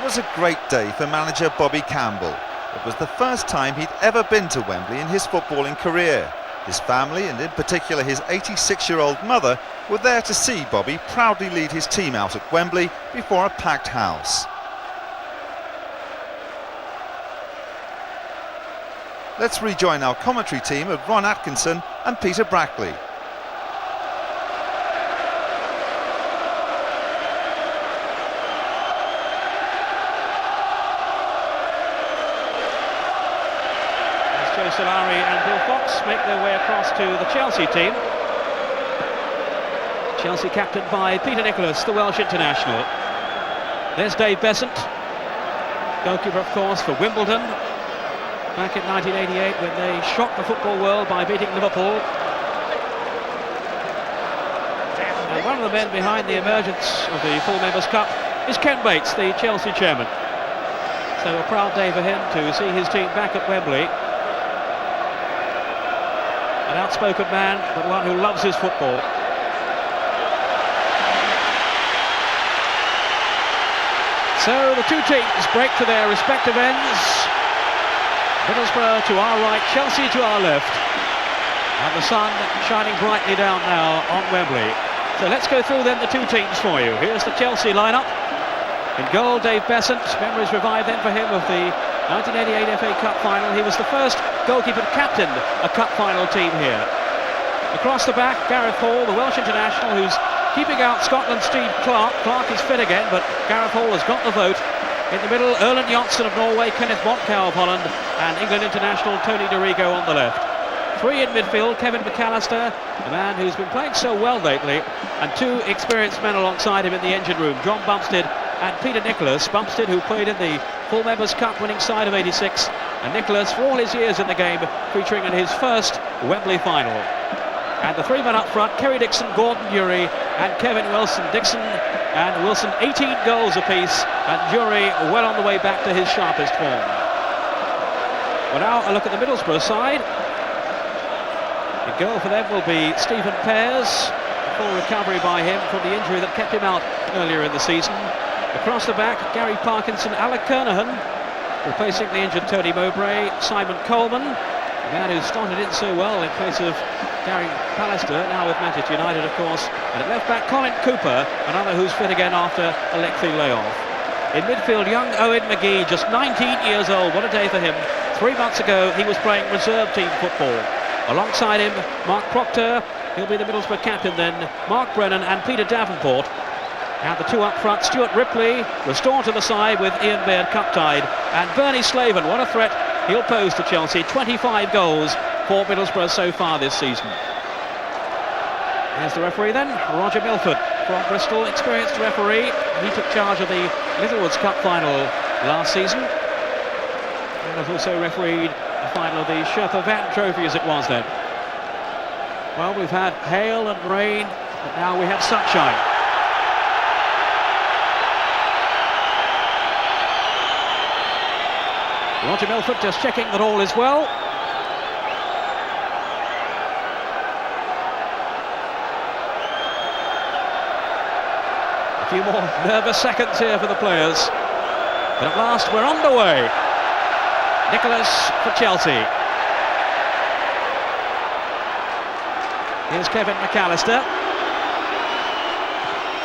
was a great day for manager Bobby Campbell. It was the first time he'd ever been to Wembley in his footballing career. His family, and in particular his 86-year-old mother, were there to see Bobby proudly lead his team out at Wembley before a packed house. Let's rejoin our commentary team of Ron Atkinson and Peter Brackley. Solari and Bill Fox make their way across to the Chelsea team. Chelsea captained by Peter Nicholas, the Welsh international. There's Dave Beasant, goalkeeper of course for Wimbledon back in 1988 when they shocked the football world by beating Liverpool. And one of the men behind the emergence of the Full Members Cup is Ken Bates, the Chelsea chairman. So a proud day for him to see his team back at Wembley. An outspoken man, but one who loves his football. So the two teams break to their respective ends. Middlesbrough to our right, Chelsea to our left. And the sun shining brightly down now on Wembley. So let's go through then the two teams for you. Here's the Chelsea lineup. In goal, Dave Beasant. Memories revived then for him of the 1988 FA Cup final. He was the first goalkeeper to captain a cup final team here. Across the back, Gareth Hall, the Welsh international, who's keeping out Scotland's Steve Clarke. Clarke is fit again, but Gareth Hall has got the vote. In the middle, Erland Johnsen of Norway, Kenneth Monkou of Holland, and England international Tony Dorigo on the left. Three in midfield, Kevin McAllister, the man who's been playing so well lately, and two experienced men alongside him in the engine room, John Bumstead and Peter Nicholas. Bumstead, who played in the Full Members Cup winning side of '86, and Nicholas, for all his years in the game, featuring in his first Wembley final. And the three men up front, Kerry, Dixon, Gordon, Durie, and Kevin Wilson. Dixon and Wilson 18 goals apiece, and Durie well on the way back to his sharpest form. Well, now a look at the Middlesbrough side. The goal for them will be Stephen Pears. Full recovery by him from the injury that kept him out earlier in the season. Across the back, Gary Parkinson, Alec Kernaghan, replacing the injured Tony Mowbray, Simon Coleman, the man who started in so well in place of Gary McAllister, now with Manchester United of course. And at left back, Colin Cooper, another who's fit again after a lengthy layoff. In midfield, young Owen McGee, just 19 years old, what a day for him. 3 months ago he was playing reserve team football. Alongside him, Mark Procter, he'll be the Middlesbrough captain then, Mark Brennan and Peter Davenport. And the two up front, Stuart Ripley, restored to the side with Ian Baird cup-tied. And Bernie Slaven, what a threat he'll pose to Chelsea. 25 goals for Middlesbrough so far this season. Here's the referee then, Roger Milford from Bristol, experienced referee. He took charge of the Littlewoods Cup final last season. And has also refereed the final of the Sherpa Van Trophy as it was then. Well, we've had hail and rain, but now we have sunshine. Roger Milford just checking that all is well. A few more nervous seconds here for the players. But at last we're underway. Nicholas for Chelsea. Here's Kevin McAllister.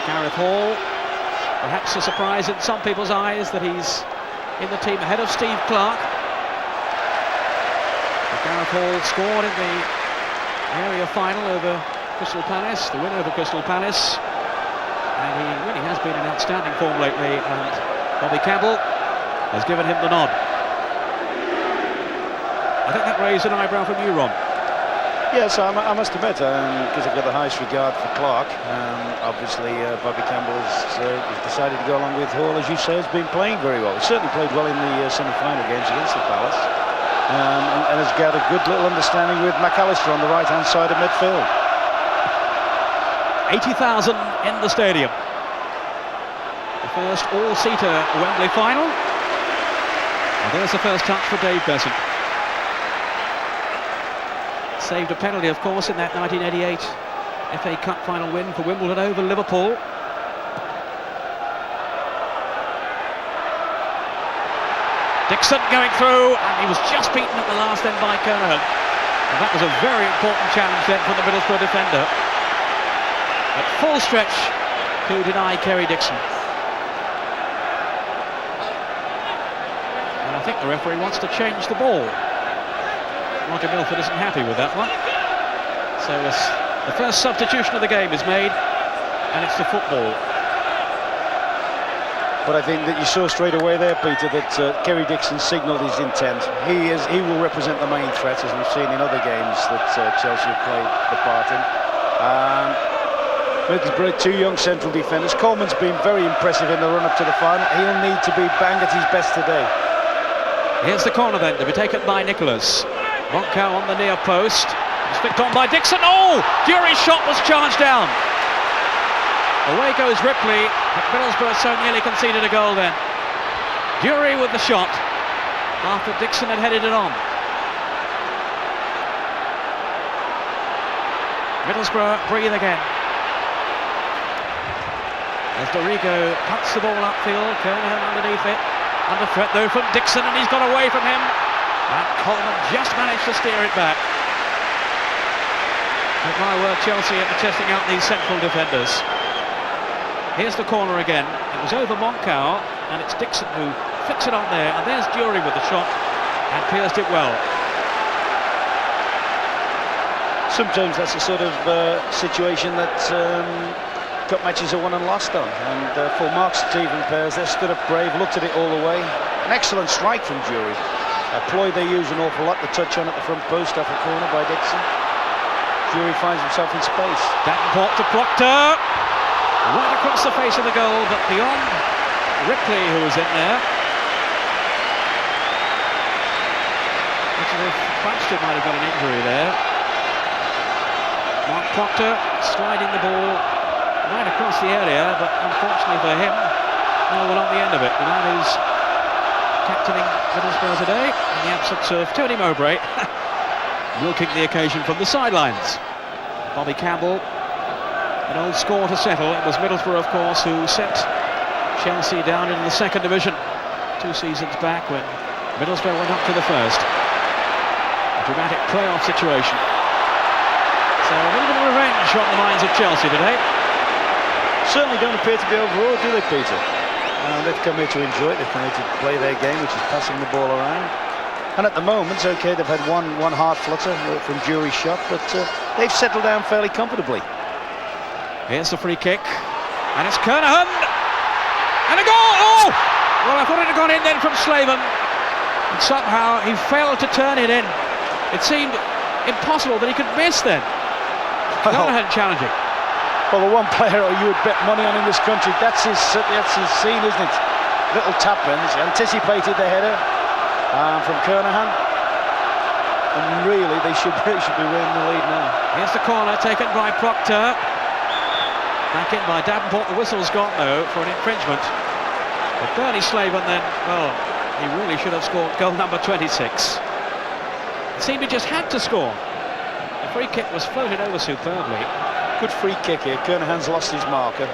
Gareth Hall. Perhaps a surprise in some people's eyes that he's in the team ahead of Steve Clarke. Gareth Hall scored in the area final over Crystal Palace, the win over Crystal Palace. And he really has been in outstanding form lately, and Bobby Campbell has given him the nod. I think that raised an eyebrow from you, Ron. Yes, I must admit, because I've got the highest regard for Clarke. Obviously, Bobby Campbell has decided to go along with Hall, as you say, has been playing very well. He certainly played well in the semi-final games against the Palace, and has got a good little understanding with McAllister on the right-hand side of midfield. 80,000 in the stadium. The first all-seater Wembley final. And there's the first touch for Dave Beasant. Saved a penalty, of course, in that 1988 FA Cup final win for Wimbledon over Liverpool. Dixon going through, and he was just beaten at the last end by Kernaghan. And that was a very important challenge then for the Middlesbrough defender. At full stretch to deny Kerry Dixon. And I think the referee wants to change the ball. Roger Milford isn't happy with that one. So the first substitution of the game is made, and it's the football. But I think that you saw straight away there, Peter, that Kerry Dixon signalled his intent. He will represent the main threat, as we've seen in other games that Chelsea have played the part in. Middlesbrough, two young central defenders. Coleman's been very impressive in the run-up to the final. He'll need to be bang at his best today. Here's the corner then, to be taken by Nicholas. Monkou on the near post. It's flicked on by Dixon. Oh! Durie's shot was charged down. Away goes Ripley, but Middlesbrough so nearly conceded a goal then. Durie with the shot after Dixon had headed it on. Middlesbrough breathe again. As Dorigo cuts the ball upfield, Kernaghan underneath it. Under threat though from Dixon, and he's got away from him. And Coleman just managed to steer it back. At my word, Chelsea are testing out these central defenders. Here's the corner again. It was over Monkou, and it's Dixon who flicks it on there. And there's Durie with the shot, and Pears did well. Sometimes that's the sort of situation that cup matches are won and lost on. And for Mark, Steve and Pears, they stood up brave, looked at it all the way. An excellent strike from Durie. A ploy they use an awful lot, the touch on at the front post off a corner by Dixon. Durie finds himself in space. Davenport to Procter. Right across the face of the goal, but beyond Ripley, who was in there. Looks as if Bumstead might have got an injury there. Mark Procter sliding the ball right across the area, but unfortunately for him, no one on the end of it. The man who's captaining Middlesbrough today, in the absence of Tony Mowbray, milking the occasion from the sidelines. Bobby Campbell. An old score to settle. It was Middlesbrough, of course, who sent Chelsea down into the second division 2 seasons back when Middlesbrough went up to the first. A dramatic playoff situation. So a little bit of revenge on the minds of Chelsea today. Certainly don't appear to be overawed, do they, Peter? They've come here to enjoy it. They've come here to play their game, which is passing the ball around. And at the moment, okay, they've had one hard flutter from Durie's shot, but they've settled down fairly comfortably. Here's the free kick, and it's Kernaghan, and a goal! Oh! Well, I thought it had gone in then from Slaven, and somehow he failed to turn it in. It seemed impossible that he could miss then. Kernaghan challenging. Well, the one player you would bet money on in this country, that's his scene, isn't it? Little tap-ins, anticipated the header from Kernaghan, and really they should be winning the lead now. Here's the corner taken by Procter. Back in by Davenport. The whistle's gone though for an infringement. But Bernie Slaven then, well, he really should have scored goal number 26. It seemed he just had to score. The free kick was floated over superbly. Good free kick here. Kernaghan's lost his marker.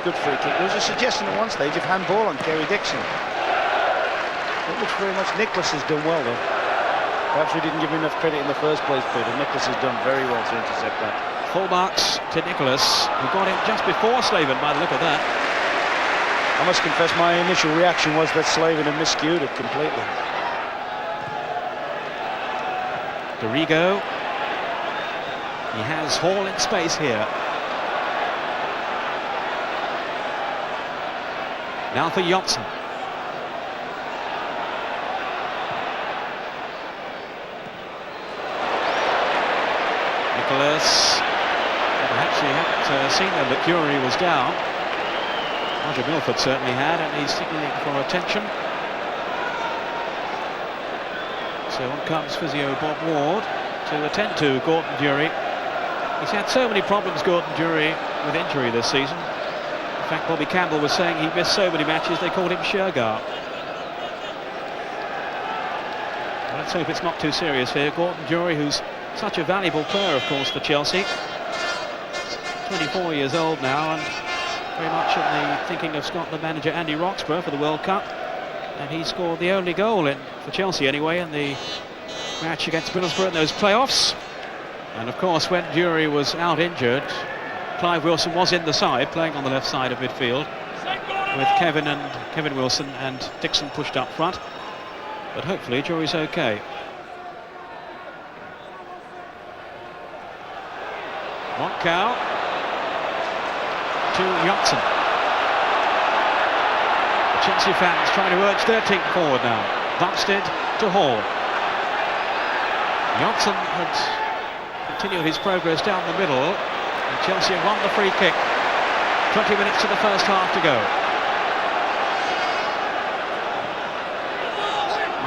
Good free kick. There was a suggestion at one stage of handball on Kerry Dixon. It looks very much Nicholas has done well though. Perhaps we didn't give him enough credit in the first place, Peter. Nicholas has done very well to intercept that. Full marks to Nicholas, who got in just before Slaven by the look of that. I must confess my initial reaction was that Slaven had miscued it completely. Dorigo. He has Hall in space here. Now for Johnsen. Nicholas. Perhaps he hadn't seen them that Durie was down. Roger Milford certainly had, and he's signalling for attention. So on comes physio Bob Ward to attend to Gordon Durie. He's had so many problems, Gordon Durie, with injury this season. In fact, Bobby Campbell was saying he missed so many matches they called him Shergar. Well, let's hope it's not too serious here. Gordon Durie, who's such a valuable player, of course, for Chelsea. 24 years old now, and very much in the thinking of Scotland manager Andy Roxburgh for the World Cup. And he scored the only goal for Chelsea anyway in the match against Middlesbrough in those playoffs. And of course, when Durie was out injured, Clive Wilson was in the side, playing on the left side of midfield, with Kevin Wilson and Dixon pushed up front. But hopefully Durie's okay. Monkou to Johnsen. The Chelsea fans trying to urge their team forward now. Bumstead to Hall. Johnsen had continued his progress down the middle, and Chelsea have won the free kick. 20 minutes to the first half to go.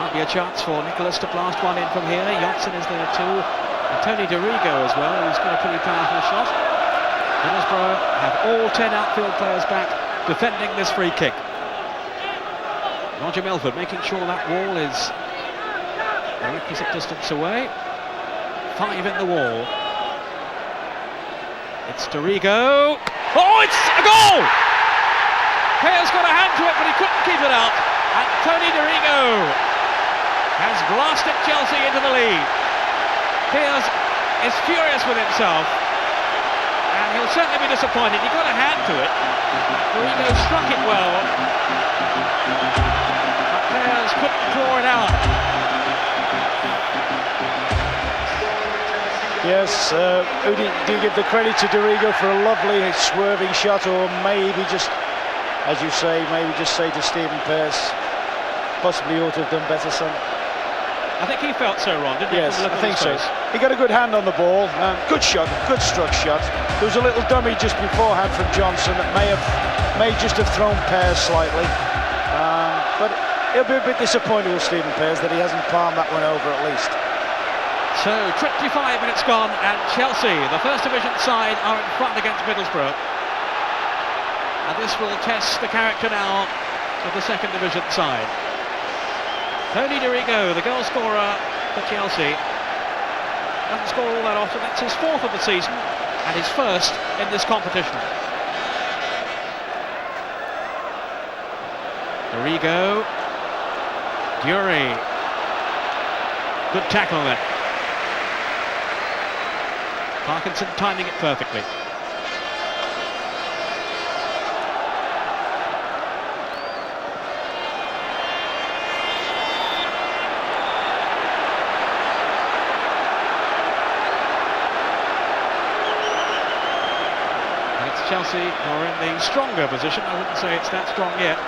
Might be a chance for McAllister to blast one in from here. Johnsen is there too. And Tony Dorigo as well, who's got a pretty powerful shot. Middlesbrough have all 10 outfield players back defending this free kick. Roger Melford making sure that wall is a requisite distance away. 5 in the wall. It's Dorigo. Oh, it's a goal! Pears got a hand to it, but he couldn't keep it out. And Tony Dorigo has blasted Chelsea into the lead. Pears is furious with himself, and he'll certainly be disappointed. He got a hand to it. Dorigo struck it well, but Pears couldn't draw it out. Yes, do you give the credit to Dorigo for a lovely swerving shot, or maybe just, as you say, maybe just say to Stephen Pears, possibly ought to have done better, son? I think he felt so, Ron, didn't he? Yes, I think so. He got a good hand on the ball. Good shot, good struck shot. There was a little dummy just beforehand from Johnsen that may just have thrown Pears slightly. But he'll be a bit disappointed with Stephen Pears that he hasn't palmed that one over at least. So 25 minutes gone, and Chelsea, the first division side, are in front against Middlesbrough. And this will test the character now of the second division side. Tony Dorigo, the goal scorer for Chelsea, doesn't score all that often. That's his 4th of the season and his 1st in this competition. Dorigo, Durie, good tackle there. Parkinson timing it perfectly. Chelsea are in the stronger position. I wouldn't say it's that strong yet.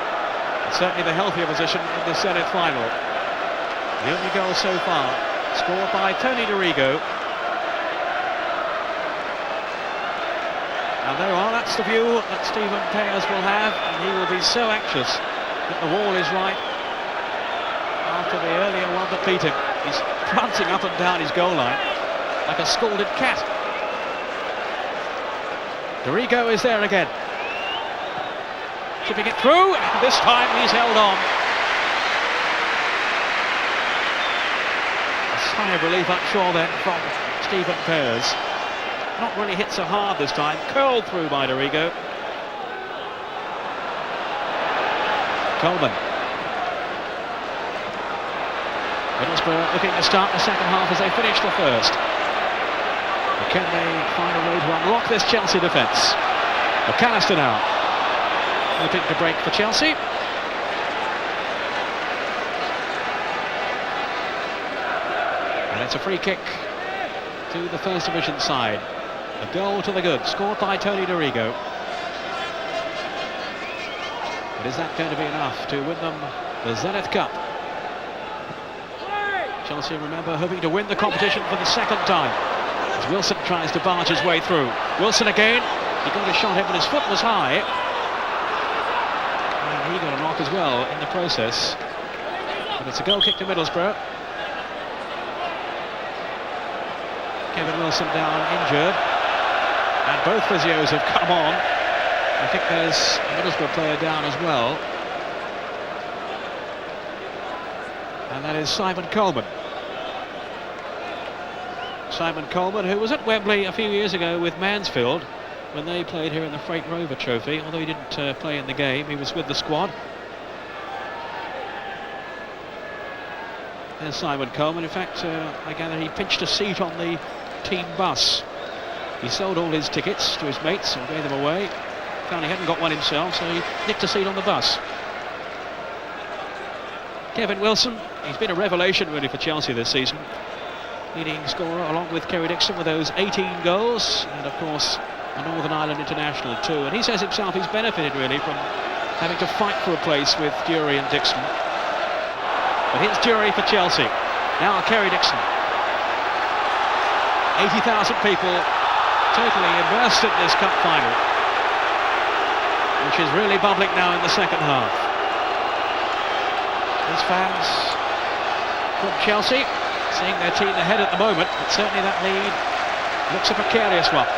It's certainly the healthier position in the Zenith final. The only goal so far scored by Tony Dorigo. And there are, that's the view that Stephen Pears will have, and he will be so anxious that the wall is right after the earlier one that beat him. He's prancing up and down his goal line like a scalded cat. Dorigo is there again, chipping it through, and this time he's held on. A sigh of relief, I'm sure, then, from Stephen Pears. Not really hit so hard this time, curled through by Dorigo. Coleman. Middlesbrough looking to start the second half as they finish the first. Can they find a way to unlock this Chelsea defence? McAllister now, hoping to break for Chelsea. And it's a free kick to the first division side. A goal to the good, scored by Tony Dorigo. But is that going to be enough to win them the Zenith Cup? Chelsea, remember, hoping to win the competition for the second time. As Wilson tries to barge his way through. Wilson again, he got a shot in, but his foot was high. And he got a knock as well in the process. But it's a goal kick to Middlesbrough. Kevin Wilson down injured. And both physios have come on. I think there's a Middlesbrough player down as well. And that is Simon Coleman. Simon Coleman, who was at Wembley a few years ago with Mansfield when they played here in the Freight Rover Trophy. Although he didn't play in the game, he was with the squad. There's Simon Coleman. In fact, I gather he pinched a seat on the team bus. He sold all his tickets to his mates and gave them away. Found he hadn't got one himself, so he nicked a seat on the bus. Kevin Wilson, he's been a revelation really for Chelsea this season. Leading scorer along with Kerry Dixon with those 18 goals, and of course a Northern Ireland international too. And he says himself he's benefited really from having to fight for a place with Durie and Dixon. But here's Durie for Chelsea. Now Kerry Dixon. 80,000 people totally immersed in this cup final, which is really bubbling now in the second half. There's fans from Chelsea seeing their team ahead at the moment, but certainly that lead looks a precarious one.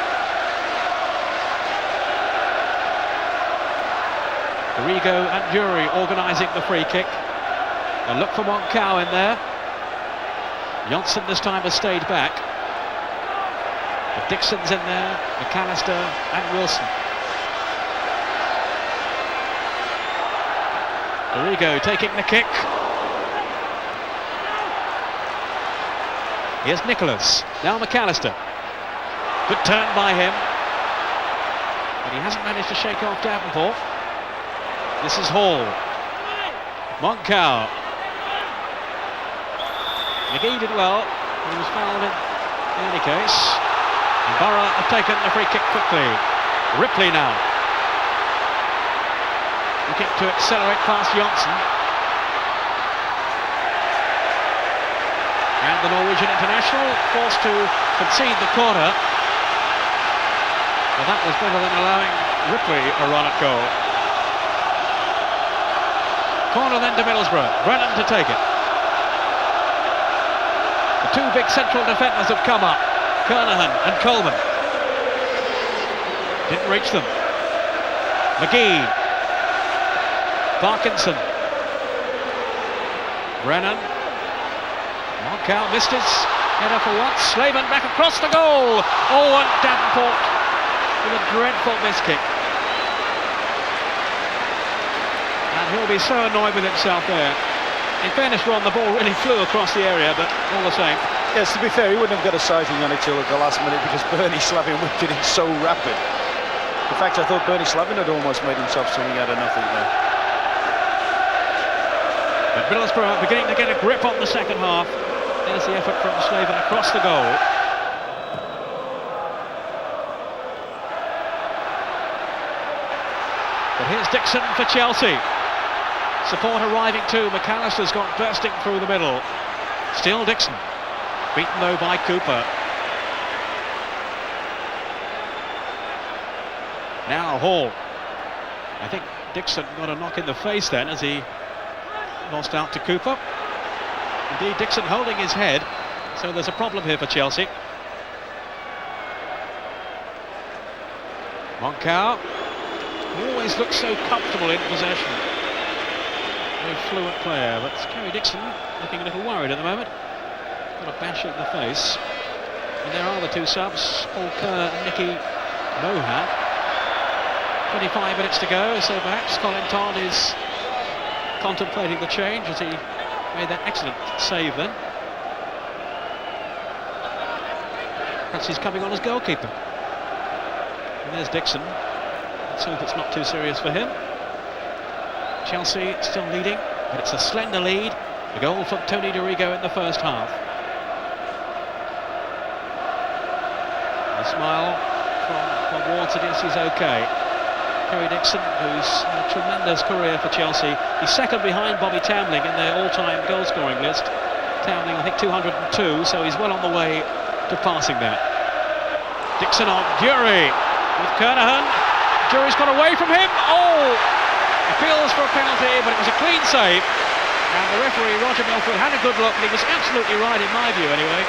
Dorigo and Durie organising the free kick. A look for Monkou in there. Johnsen this time has stayed back. But Dixon's in there, McAllister and Wilson. Dorigo taking the kick. Here's Nicholas. Now McAllister. Good turn by him. But he hasn't managed to shake off Davenport. This is Hall. Monkou. McGee did well. He was fouled in any case. And Borough have taken the free kick quickly. Ripley now. Looking to accelerate past Johnsen. And the Norwegian international forced to concede the corner. Well, that was better than allowing Ripley a run at goal. Corner then to Middlesbrough. Brennan to take it. The two big central defenders have come up. Kernaghan and Coleman. Didn't reach them. McGee. Parkinson. Brennan. Monkou missed his header for once. Slaven back across the goal. Owen Davenport with a dreadful miss kick. And he'll be so annoyed with himself there. In fairness, Ron, the ball really flew across the area, but all the same. Yes, to be fair, he wouldn't have got a sighting on it till at the last minute because Bernie Slaven whipped it in so rapid. In fact, I thought Bernie Slaven had almost made himself something out of nothing there. But Middlesbrough are beginning to get a grip on the second half. There's the effort from Slaven across the goal. But here's Dixon for Chelsea. Support arriving too. McAllister's gone bursting through the middle. Still Dixon. Beaten though by Cooper. Now Hall. I think Dixon got a knock in the face then as he lost out to Cooper. Indeed, Dixon holding his head, so there's a problem here for Chelsea. Monkou always looks so comfortable in possession. Very fluent player, but Kerry Dixon looking a little worried at the moment. Got a bash in the face. And there are the two subs, Paul Kerr and Nicky Mohan. 25 minutes to go, so perhaps Colin Todd is contemplating the change as he made that excellent save then. Perhaps he's coming on as goalkeeper. And there's Dixon. Let's hope it's not too serious for him. Chelsea still leading, but it's a slender lead. A goal from Tony Dorigo in the first half. A smile from Ward suggests he's okay. Kerry Dixon, who's had a tremendous career for Chelsea. He's second behind Bobby Tambling in their all-time goal-scoring list. Tambling, I think, 202, so he's well on the way to passing that. Dixon on Durie with Kernaghan. Durie's got away from him. Oh! Appeals for a penalty, but it was a clean save. And the referee, Roger Milford, had a good look, and he was absolutely right, in my view, anyway.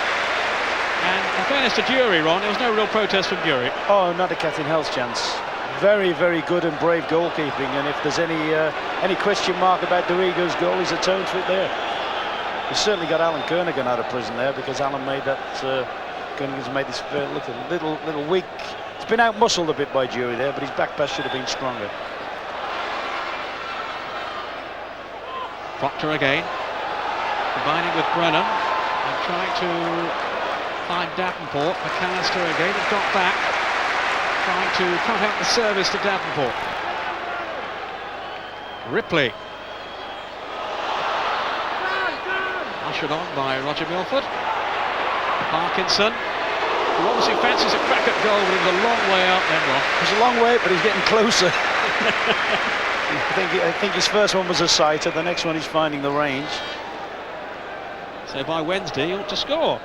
And in fairness to Durie, Ron, there was no real protest from Durie. Oh, not a cat in hell's chance. Very, very good and brave goalkeeping, and if there's any question mark about Dorigo's goal, he's atoned for it there. He's certainly got Alan Kernaghan out of prison there, because Alan made that. Kernaghan's made this look a little weak. It's been out-muscled a bit by Durie there, but his back pass should have been stronger. Procter again. Combining with Brennan and trying to find Davenport. McAllister again has got back, trying to cut out the service to Davenport. Ripley. Ushered on by Roger Milford. Parkinson, who obviously fancies a crack at goal, but he's a long way out then, Rob. He's a long way, but he's getting closer. I think his first one was a sighter, the next one he's finding the range. So by Wednesday, he ought to score.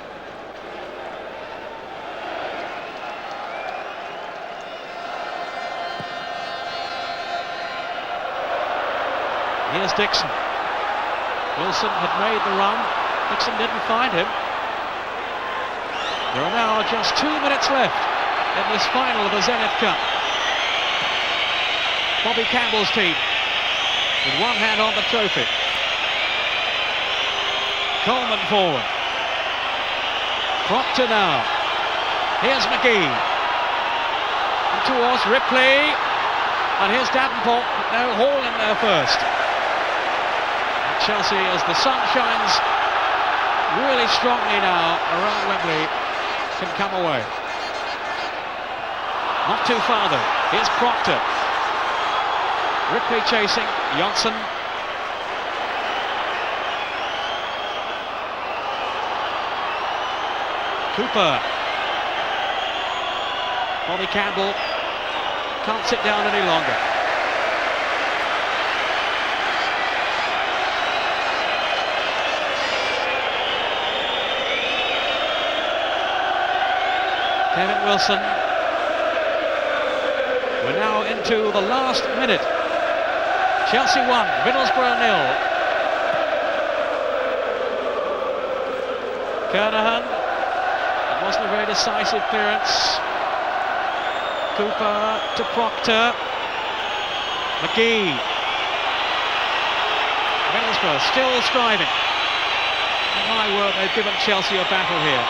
Here's Dixon. Wilson had made the run. Dixon didn't find him. There are now just 2 minutes left in this final of the Zenith Cup. Bobby Campbell's team with one hand on the trophy. Coleman forward. Procter now. Here's McGee. And towards Ripley. And here's Davenport. No, Hall in there first. And Chelsea, as the sun shines really strongly now around Wembley, can come away. Not too far though. Here's Procter. Ripley chasing. Johnsen. Cooper. Bobby Campbell can't sit down any longer. Kevin Wilson. We're now into the last minute. Chelsea 1, Middlesbrough 0. Kernaghan. It wasn't a very decisive clearance. Cooper to Procter. McGee. Middlesbrough still striving. And my word, they've given Chelsea a battle here.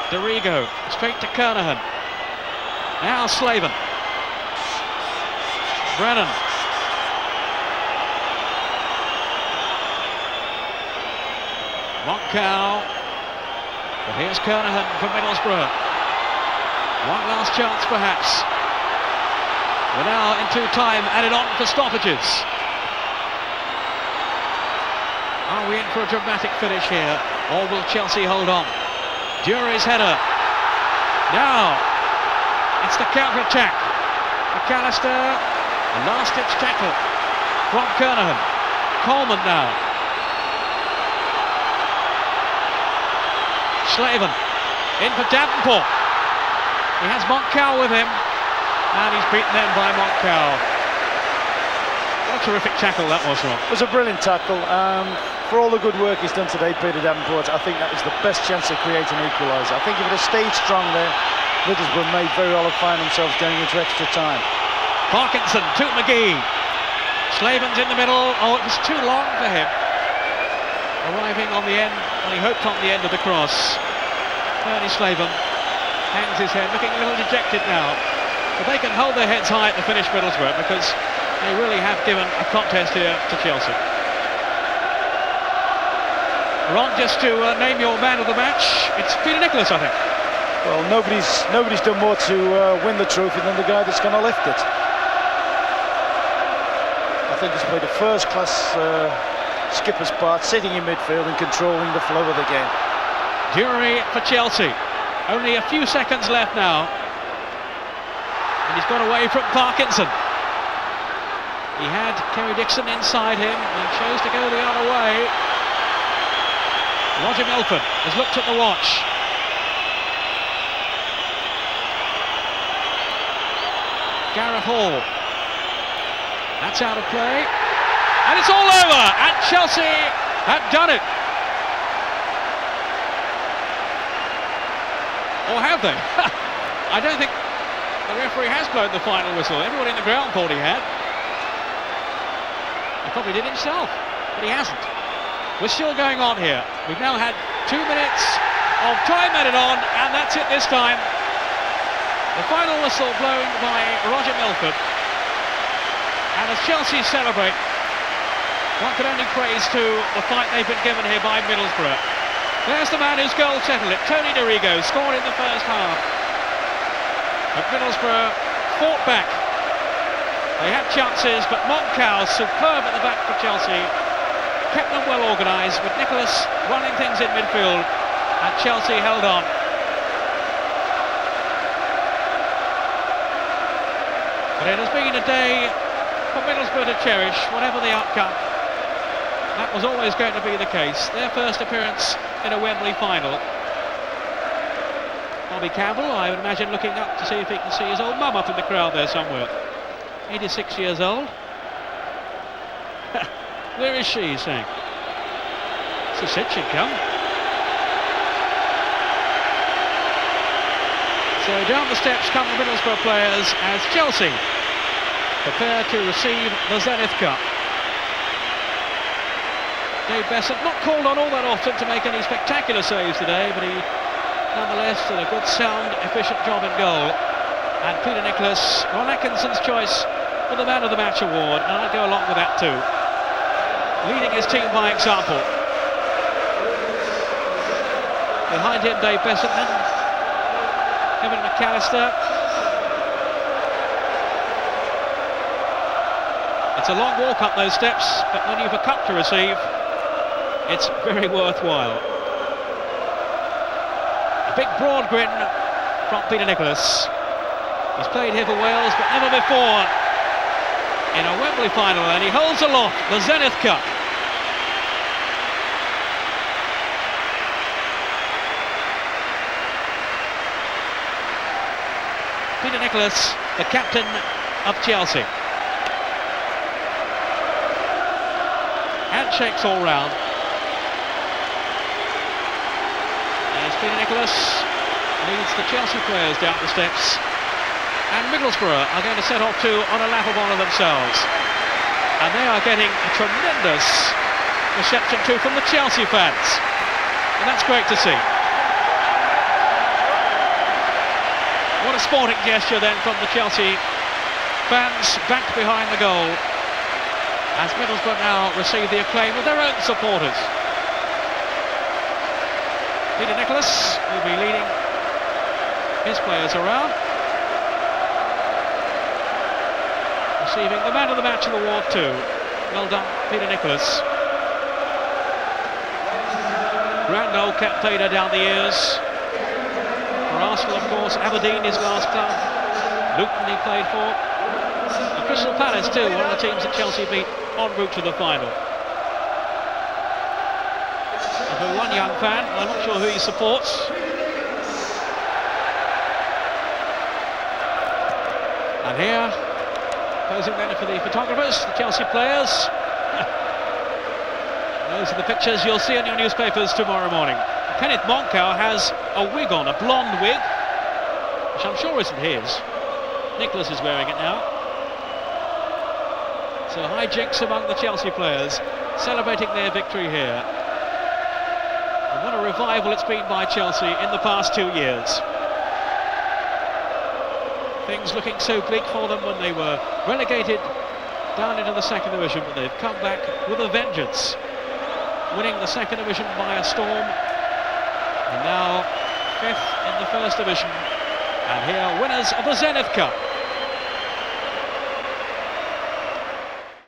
Dorigo straight to Kernaghan. Now Slaven. Brennan. Monkou. But here's Kernaghan for Middlesbrough. One last chance perhaps. We're now into time added on for stoppages. Are we in for a dramatic finish here, or will Chelsea hold on? Durie's header. Now it's the counter-attack. McAllister, a last-ditch tackle from Kernaghan. Coleman now. Slaven in for Davenport. He has Monkou with him, and he's beaten then by Monkou. What a terrific tackle that was, Ron. It was a brilliant tackle. For all the good work he's done today, Peter Davenport, I think that was the best chance to create an equaliser. I think if it had stayed strong there, Middlesbrough may very well have found themselves going into extra time. Parkinson to McGee. Slaven's in the middle. Oh, it was too long for him. Arriving on the end, well, he hoped on the end of the cross. Ernie Slaven hangs his head, looking a little dejected now. But they can hold their heads high at the finish, Middlesbrough, because they really have given a contest here to Chelsea. Ron, just to name your man of the match, it's Peter Nicholas, I think. Well, nobody's done more to win the trophy than the guy that's going to lift it. I think he's played a first-class skipper's part, sitting in midfield and controlling the flow of the game. Durie for Chelsea. Only a few seconds left now. And he's got away from Parkinson. He had Kerry Dixon inside him and chose to go the other way. Roger Milford has looked at the watch. Gareth Hall. That's out of play. And it's all over. And Chelsea have done it. Or have they? I don't think the referee has blown the final whistle. Everyone in the ground thought he had. He probably did himself, but he hasn't. We're still going on here. We've now had 2 minutes of time added on, and that's it this time. The final whistle blown by Roger Milford. And as Chelsea celebrate, one can only praise to the fight they've been given here by Middlesbrough. There's the man whose goal settled it, Dorigo, scored in the first half. But Middlesbrough fought back. They had chances, but Monkou, superb at the back for Chelsea, kept them well organised, with Nicholas running things in midfield, and Chelsea held on. But it has been a day for Middlesbrough to cherish, whatever the outcome. That was always going to be the case. Their first appearance in a Wembley final. Bobby Campbell, I would imagine, looking up to see if he can see his old mum up in the crowd there somewhere. 86 years old. Where is she, he's saying? She said she'd come. So down the steps come the Middlesbrough players as Chelsea prepare to receive the Zenith Cup. Dave Beasant not called on all that often to make any spectacular saves today, but he nonetheless did a good, sound, efficient job in goal. And Peter Nicholas, Ron Atkinson's choice for the Man of the Match award, and I'd go along with that too. Leading his team by example. Behind him, Dave Beasant, then McAllister. It's a long walk up those steps, but when you've a cup to receive, it's very worthwhile. A big broad grin from Peter Nicholas. He's played here for Wales, but never before in a Wembley final, and he holds aloft the Zenith Cup. Peter Nicholas, the captain of Chelsea. Handshakes all round. As Peter Nicholas leads the Chelsea players down the steps, and Middlesbrough are going to set off too on a lap of honour themselves, and they are getting a tremendous reception too from the Chelsea fans, and that's great to see. What a sporting gesture then from the Chelsea fans backed behind the goal, as Middlesbrough now receive the acclaim of their own supporters. Peter Nicholas will be leading his players around, receiving the Man of the Match award too. Well done, Peter Nicholas. Grand old campaigner down the years. For Arsenal, of course, Aberdeen, his last club. Luton he played for. And Crystal Palace too, one of the teams that Chelsea beat en route to the final. And for one young fan, I'm not sure who he supports. And here, posing then for the photographers, the Chelsea players. Those are the pictures you'll see in your newspapers tomorrow morning. Kenneth Monkou has a wig on, a blonde wig, which I'm sure isn't his. Nicholas is wearing it now. So high jinks among the Chelsea players, celebrating their victory here. And what a revival it's been by Chelsea in the past 2 years. Things looking so bleak for them when they were relegated down into the second division, but they've come back with a vengeance, winning the second division by a storm, and now fifth in the first division, and here winners of the Zenith Cup.